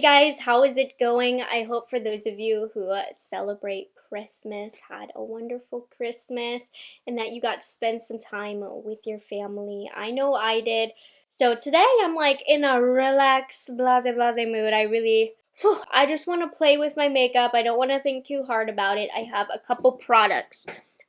guys, how is it going? I hope for those of you who celebrate Christmas had a wonderful Christmas and that you got to spend some time with your family. I know I did. So today I'm like in a relaxed, blase mood. I just want to play with my makeup. I don't want to think too hard about it. I have a couple products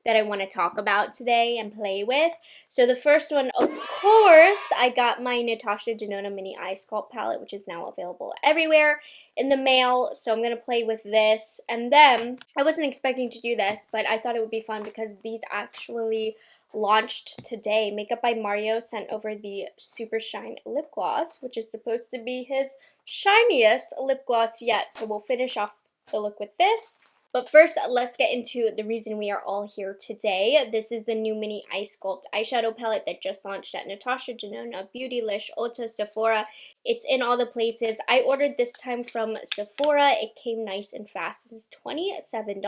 that I want to talk about today and play with. So the first one, of course, I got my Natasha Denona Mini Eye Sculpt palette, which is now available everywhere in the mail. So I'm going to play with this. And then, I wasn't expecting to do this, but I thought it would be fun because these actually launched today. Makeup by Mario sent over the SuperShine lip gloss, which is supposed to be his shiniest lip gloss yet. So we'll finish off the look with this. But first, let's get into the reason we are all here today. This is the new Mini Eye Sculpt eyeshadow palette that just launched at Natasha Denona, Beautylish, Ulta, Sephora. It's in all the places. I ordered this time from Sephora. It came nice and fast. This is $27. And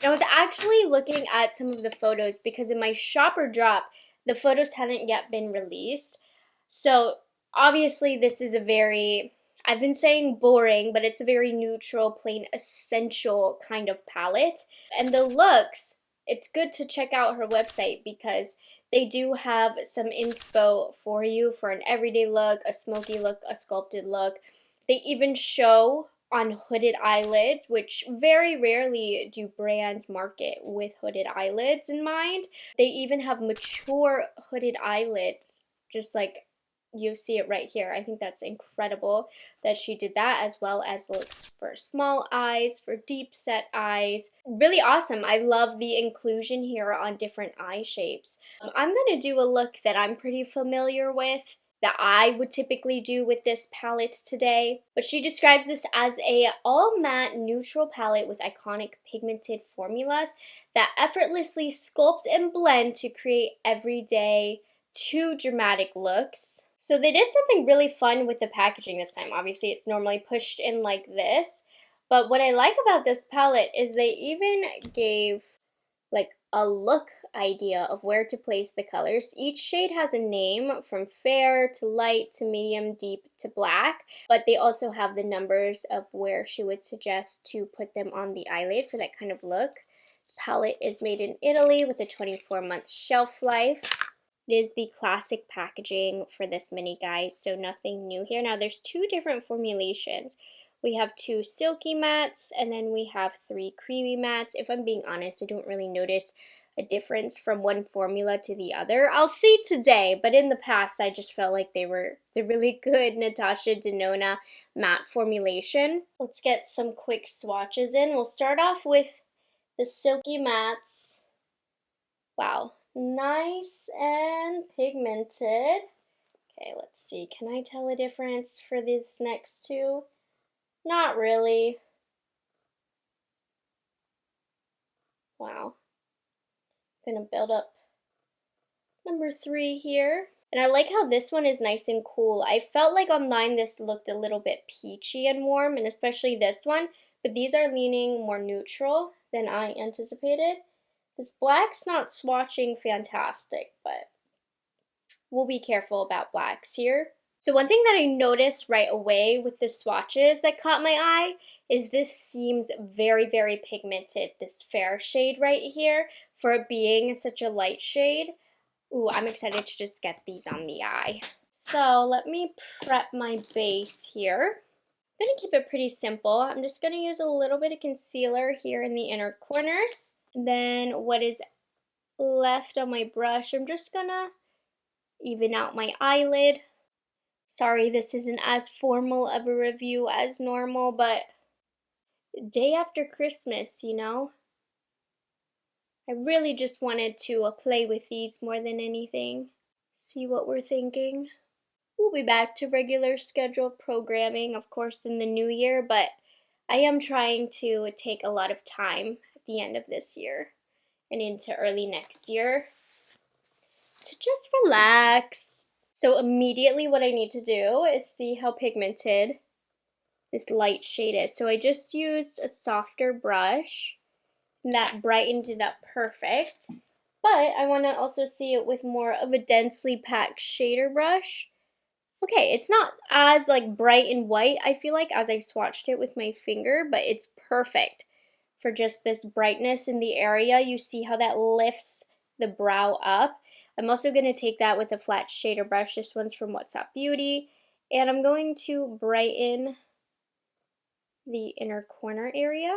I was actually looking at some of the photos because in my shopper drop, the photos hadn't yet been released. So obviously this is a very... I've been saying boring, but it's a very neutral, plain, essential kind of palette. And the looks, it's good to check out her website because they do have some inspo for you for an everyday look, a smoky look, a sculpted look. They even show on hooded eyelids, which very rarely do brands market with hooded eyelids in mind. They even have mature hooded eyelids, just like you see it right here. I think that's incredible that she did that, as well as looks for small eyes, for deep set eyes. Really awesome. I love the inclusion here on different eye shapes. I'm going to do a look that I'm pretty familiar with, that I would typically do with this palette today. But she describes this as a all matte neutral palette with iconic pigmented formulas that effortlessly sculpt and blend to create everyday two dramatic looks. So they did something really fun with the packaging this time. Obviously it's normally pushed in like this, but what I like about this palette is they even gave like a look idea of where to place the colors. Each shade has a name, from fair to light to medium, deep to black, but they also have the numbers of where she would suggest to put them on the eyelid for that kind of look. The palette is made in Italy with a 24-month shelf life. It is the classic packaging for this mini, guys, so nothing new here. Now, there's two different formulations. We have two silky mattes, and then we have three creamy mattes. If I'm being honest, I don't really notice a difference from one formula to the other. I'll see today, but in the past, I just felt like they were the really good Natasha Denona matte formulation. Let's get some quick swatches in. We'll start off with the silky mattes. Wow. Nice and pigmented. Okay, let's see. Can I tell a difference for these next two? Not really. Wow. I'm gonna build up number 3 here. And I like how this one is nice and cool. I felt like online this looked a little bit peachy and warm, and especially this one, but these are leaning more neutral than I anticipated. This black's not swatching fantastic, but we'll be careful about blacks here. So one thing that I noticed right away with the swatches that caught my eye is this seems very, very pigmented, this fair shade right here, for it being such a light shade. Ooh, I'm excited to just get these on the eye. So let me prep my base here. I'm going to keep it pretty simple. I'm just going to use a little bit of concealer here in the inner corners. Then what is left on my brush, I'm just gonna even out my eyelid. Sorry, this isn't as formal of a review as normal, but day after Christmas, you know? I really just wanted to play with these more than anything. See what we're thinking. We'll be back to regular scheduled programming, of course, in the new year, but I am trying to take a lot of time the end of this year and into early next year to just relax. So immediately what I need to do is see how pigmented this light shade is. So I just used a softer brush and that brightened it up perfect, but I want to also see it with more of a densely packed shader brush. Okay, it's not as like bright and white, I feel like, as I swatched it with my finger, but it's perfect for just this brightness in the area. You see how that lifts the brow up. I'm also going to take that with a flat shader brush. This one's from What's Up Beauty. And I'm going to brighten the inner corner area,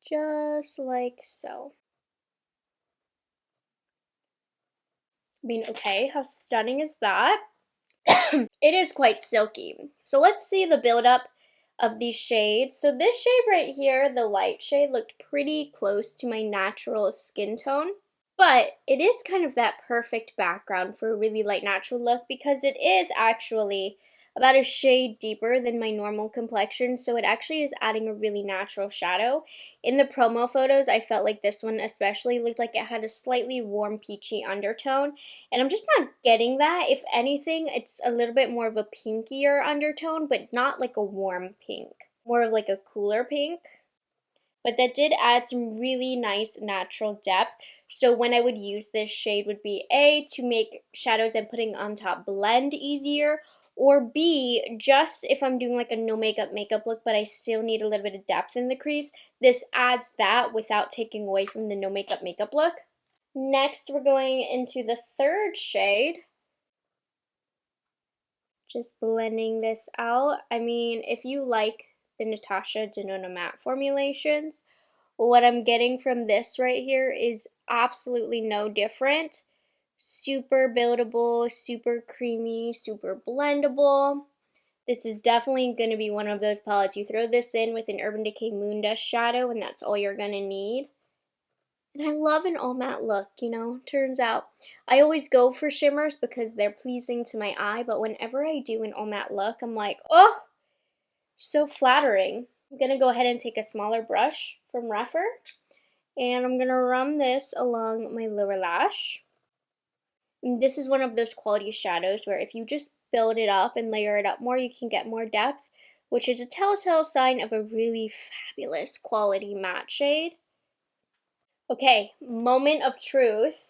just like so. I mean, okay, how stunning is that? It is quite silky. So let's see the buildup of these shades. So this shade right here, the light shade, looked pretty close to my natural skin tone. But it is kind of that perfect background for a really light natural look because it is actually about a shade deeper than my normal complexion, so it actually is adding a really natural shadow. In the promo photos, I felt like this one especially looked like it had a slightly warm peachy undertone, and I'm just not getting that. If anything, it's a little bit more of a pinkier undertone, but not like a warm pink, more of like a cooler pink. But that did add some really nice natural depth. So when I would use this shade would be A, to make shadows I'm putting on top blend easier, or B, just if I'm doing like a no makeup look but I still need a little bit of depth in the crease, this adds that without taking away from the no makeup look. Next, we're going into the third shade. Just blending this out. I mean, if you like the Natasha Denona matte formulations, what I'm getting from this right here is absolutely no different. Super buildable, super creamy, super blendable. This is definitely going to be one of those palettes. You throw this in with an Urban Decay Moon Dust shadow and that's all you're going to need. And I love an all matte look, you know. Turns out I always go for shimmers because they're pleasing to my eye, but whenever I do an all matte look, I'm like, oh, so flattering. I'm going to go ahead and take a smaller brush from Rephr, and I'm going to run this along my lower lash. And this is one of those quality shadows where if you just build it up and layer it up more, you can get more depth, which is a telltale sign of a really fabulous quality matte shade. Okay, moment of truth.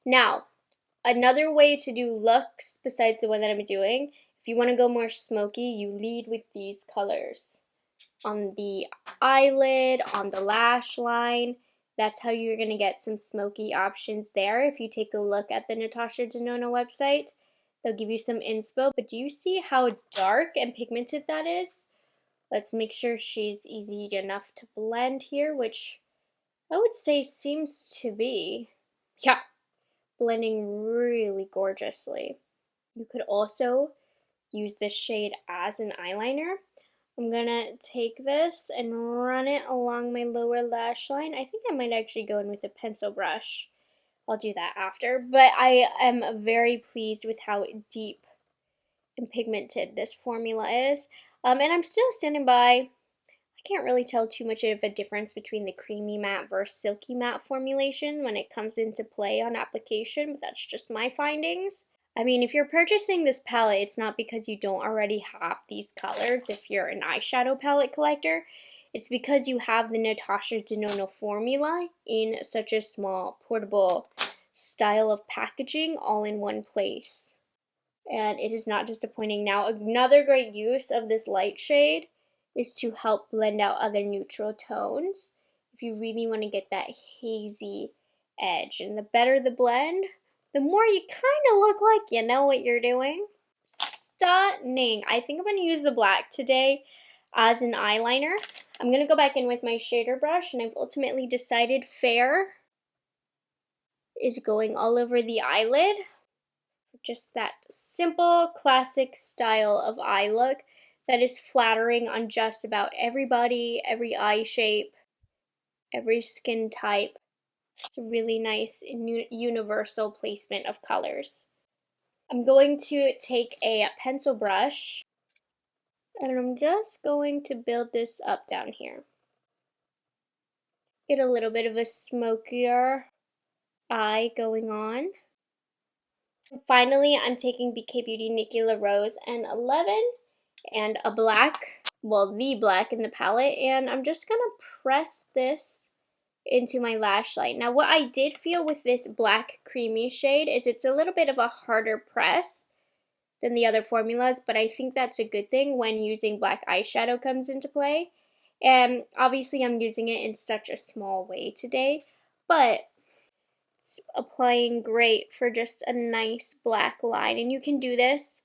Now, another way to do looks besides the one that I'm doing, if you want to go more smoky, you lead with these colors. On the eyelid, on the lash line, that's how you're going to get some smoky options there. If you take a look at the Natasha Denona website, they'll give you some inspo. But do you see how dark and pigmented that is? Let's make sure she's easy enough to blend here, which I would say seems to be. Yeah, blending really gorgeously. You could also use this shade as an eyeliner. I'm gonna take this and run it along my lower lash line. I think I might actually go in with a pencil brush. I'll do that after, but I am very pleased with how deep and pigmented this formula is. And I'm still standing by. I can't really tell too much of a difference between the creamy matte versus silky matte formulation when it comes into play on application, but that's just my findings. I mean, if you're purchasing this palette, it's not because you don't already have these colors. If you're an eyeshadow palette collector, it's because you have the Natasha Denona formula in such a small, portable style of packaging all in one place. And it is not disappointing. Now, another great use of this light shade is to help blend out other neutral tones if you really want to get that hazy edge. And the better the blend, the more you kind of look like you know what you're doing. Stunning. I think I'm going to use the black today as an eyeliner. I'm going to go back in with my shader brush, and I've ultimately decided Fair is going all over the eyelid. Just that simple, classic style of eye look that is flattering on just about everybody, every eye shape, every skin type. It's a really nice universal placement of colors. I'm going to take a pencil brush and I'm just going to build this up down here. Get a little bit of a smokier eye going on. Finally, I'm taking BK Beauty Nikki La Rose and 11 and a black, well, the black in the palette, and I'm just gonna press this into my lash line. Now, what I did feel with this black creamy shade is it's a little bit of a harder press than the other formulas, but I think that's a good thing when using black eyeshadow comes into play. And obviously I'm using it in such a small way today, but it's applying great for just a nice black line. And you can do this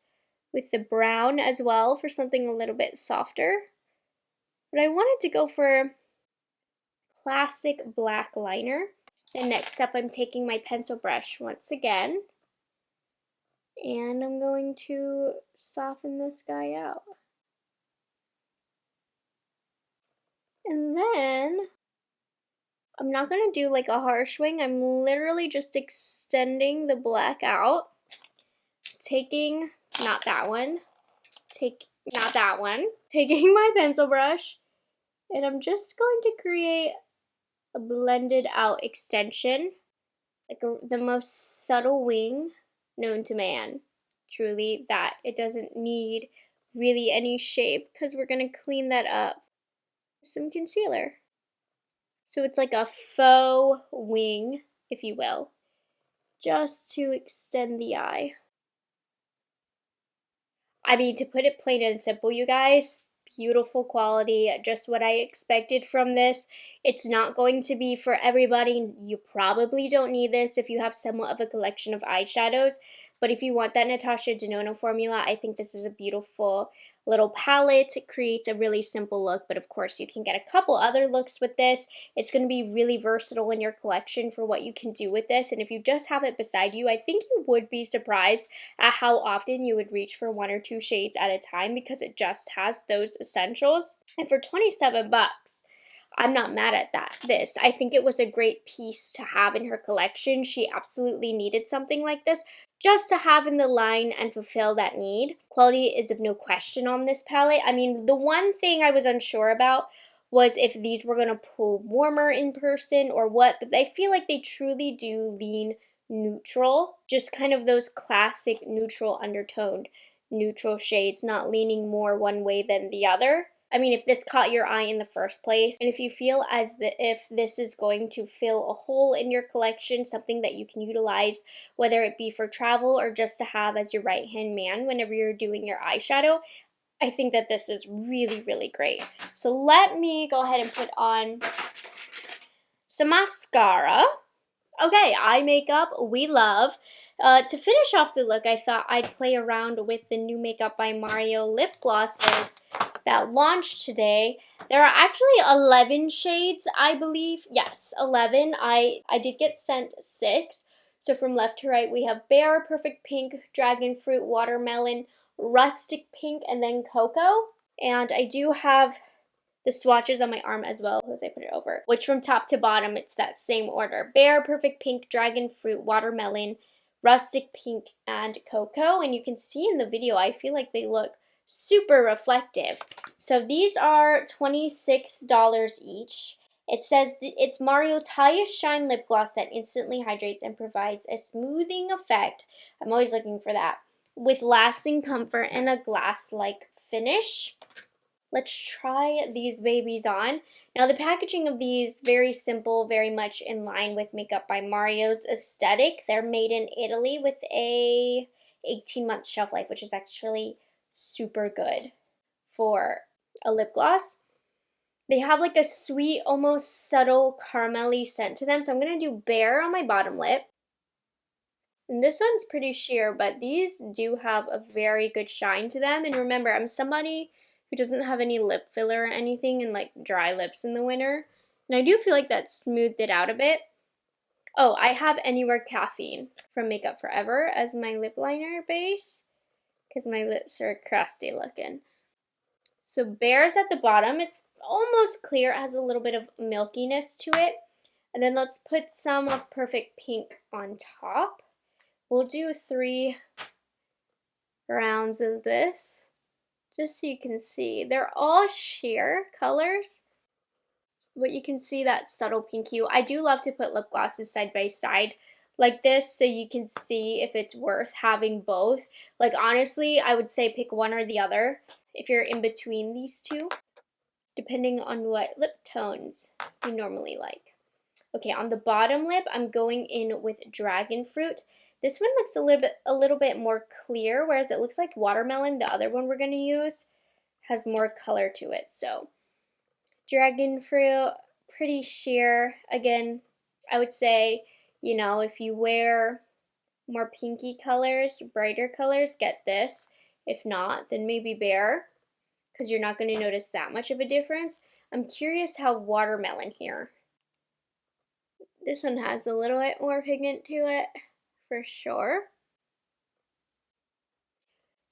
with the brown as well for something a little bit softer. But I wanted to go for classic black liner. And next up, I'm taking my pencil brush once again, and I'm going to soften this guy out. And then I'm not going to do like a harsh wing. I'm literally just extending the black out, taking, not that one, taking my pencil brush, and I'm just going to create a blended out extension, like the most subtle wing known to man. Truly, that it doesn't need really any shape because we're going to clean that up with some concealer. So it's like a faux wing, if you will, just to extend the eye. I mean, to put it plain and simple, you guys, beautiful quality, just what I expected from this. It's not going to be for everybody. You probably don't need this if you have somewhat of a collection of eyeshadows, but if you want that Natasha Denona formula, I think this is a beautiful little palette. It creates a really simple look, but of course you can get a couple other looks with this. It's going to be really versatile in your collection for what you can do with this, and if you just have it beside you, I think you would be surprised at how often you would reach for 1 or 2 shades at a time because it just has those essentials. And for 27 bucks, I'm not mad at this. I think it was a great piece to have in her collection. She absolutely needed something like this just to have in the line and fulfill that need. Quality is of no question on this palette. I mean, the one thing I was unsure about was if these were going to pull warmer in person or what, but I feel like they truly do lean neutral, just kind of those classic neutral undertoned neutral shades, not leaning more one way than the other. I mean, if this caught your eye in the first place, and if you feel as if this is going to fill a hole in your collection, something that you can utilize, whether it be for travel or just to have as your right-hand man whenever you're doing your eyeshadow, I think that this is really, really great. So let me go ahead and put on some mascara. Okay, eye makeup we love. To finish off the look, I thought I'd play around with the new Makeup by Mario lip glosses that launched today. There are actually 11 shades, I believe. Yes, 11. I did get sent 6. So from left to right, we have Bare, Perfect Pink, Dragon Fruit, Watermelon, Rustic Pink, and then Cocoa. And I do have the swatches on my arm as well as I put it over, which from top to bottom, it's that same order. Bare, Perfect Pink, Dragon Fruit, Watermelon, Rustic Pink, and Cocoa. And you can see in the video, I feel like they look super reflective. So these are $26 each. It says it's Mario's highest shine lip gloss that instantly hydrates and provides a smoothing effect. I'm always looking for that. With lasting comfort and a glass-like finish. Let's try these babies on. Now the packaging of these, very simple, very much in line with Makeup by Mario's aesthetic. They're made in Italy with a 18-month shelf life, which is actually super good for a lip gloss. They have like a sweet, almost subtle caramelly scent to them. So I'm going to do Bare on my bottom lip. And this one's pretty sheer, but these do have a very good shine to them. And remember, I'm somebody who doesn't have any lip filler or anything and like dry lips in the winter. And I do feel like that smoothed it out a bit. Oh, I have Anywhere Caffeine from Makeup Forever as my lip liner base because my lips are crusty looking. So Bare's at the bottom. It's almost clear. It has a little bit of milkiness to it. And then let's put some of Perfect Pink on top. We'll do 3 rounds of this. Just so you can see, they're all sheer colors, but you can see that subtle pink hue. I do love to put lip glosses side by side like this so you can see if it's worth having both. Like honestly, I would say pick one or the other if you're in between these two, depending on what lip tones you normally like. Okay, on the bottom lip, I'm going in with Dragon Fruit. This one looks a little bit more clear, whereas it looks like watermelon, the other one we're going to use, has more color to it. So dragon fruit, pretty sheer. Again, I would say, you know, if you wear more pinky colors, brighter colors, get this. If not, then maybe bear, because you're not going to notice that much of a difference. I'm curious how watermelon here. This one has a little bit more pigment to it, for sure.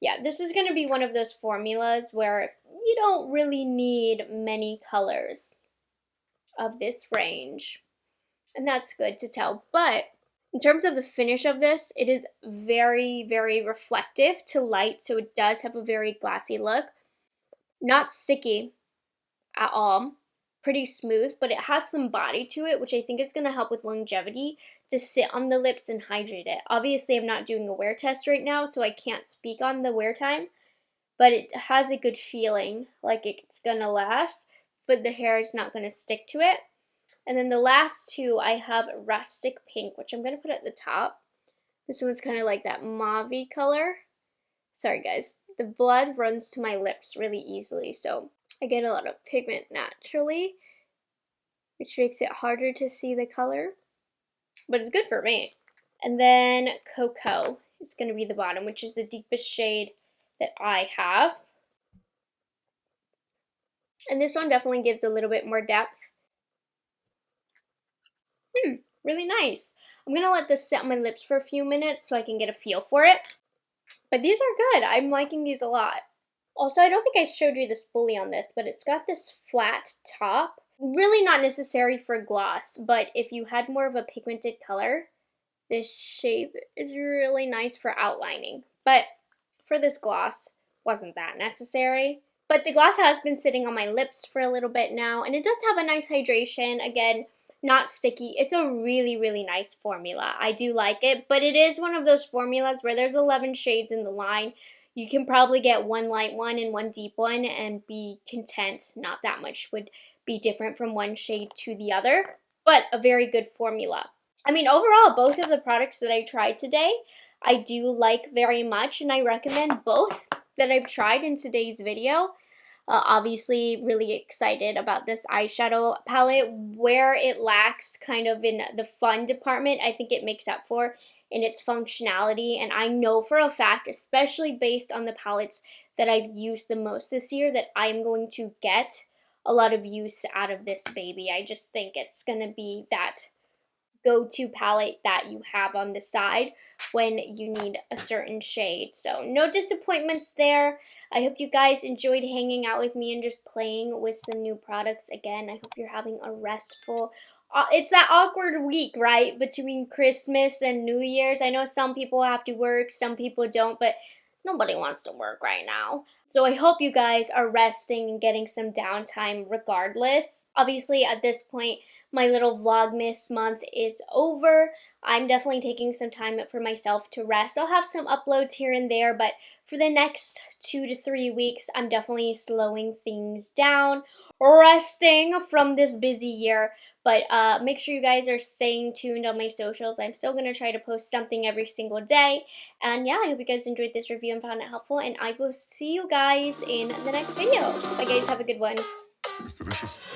Yeah, this is going to be one of those formulas where you don't really need many colors of this range. And that's good to tell. But in terms of the finish of this, it is very, very reflective to light. So it does have a very glassy look. Not sticky at all. Pretty smooth, but it has some body to it, which I think is going to help with longevity to sit on the lips and hydrate it. Obviously, I'm not doing a wear test right now, so I can't speak on the wear time, but it has a good feeling like it's going to last, but the hair is not going to stick to it. And then the last two, I have Rustic Pink, which I'm going to put at the top. This one's kind of like that mauve-y color. Sorry, guys. The blood runs to my lips really easily, so I get a lot of pigment naturally, which makes it harder to see the color, but it's good for me. And then Cocoa is going to be the bottom, which is the deepest shade that I have. And this one definitely gives a little bit more depth. Really nice. I'm going to let this sit on my lips for a few minutes so I can get a feel for it. But these are good. I'm liking these a lot. Also, I don't think I showed you the spoolie on this, but it's got this flat top. Really not necessary for gloss, but if you had more of a pigmented color, this shape is really nice for outlining. But for this gloss, wasn't that necessary. But the gloss has been sitting on my lips for a little bit now, and it does have a nice hydration. Again, not sticky. It's a really, really nice formula. I do like it, but it is one of those formulas where there's 11 shades in the line. You can probably get one light one and one deep one and be content. Not that much would be different from one shade to the other, but a very good formula. I mean, overall, both of the products that I tried today, I do like very much, and I recommend both that I've tried in today's video. Obviously, really excited about this eyeshadow palette. Where it lacks kind of in the fun department, I think it makes up for in its functionality. And I know for a fact, especially based on the palettes that I've used the most this year, that I'm going to get a lot of use out of this baby. I just think it's going to be that go-to palette that you have on the side when you need a certain shade. So no disappointments there. I hope you guys enjoyed hanging out with me and just playing with some new products. Again, I hope you're having a restful, it's that awkward week, right, between Christmas and New Year's. I know some people have to work, some people don't, but nobody wants to work right now. So I hope you guys are resting and getting some downtime regardless. Obviously, at this point, my little Vlogmas month is over. I'm definitely taking some time for myself to rest. I'll have some uploads here and there, but for the next 2 to 3 weeks, I'm definitely slowing things down, resting from this busy year. But make sure you guys are staying tuned on my socials. I'm still going to try to post something every single day. And yeah, I hope you guys enjoyed this review and found it helpful. And I will see you guys in the next video. Bye guys, have a good one. It's delicious.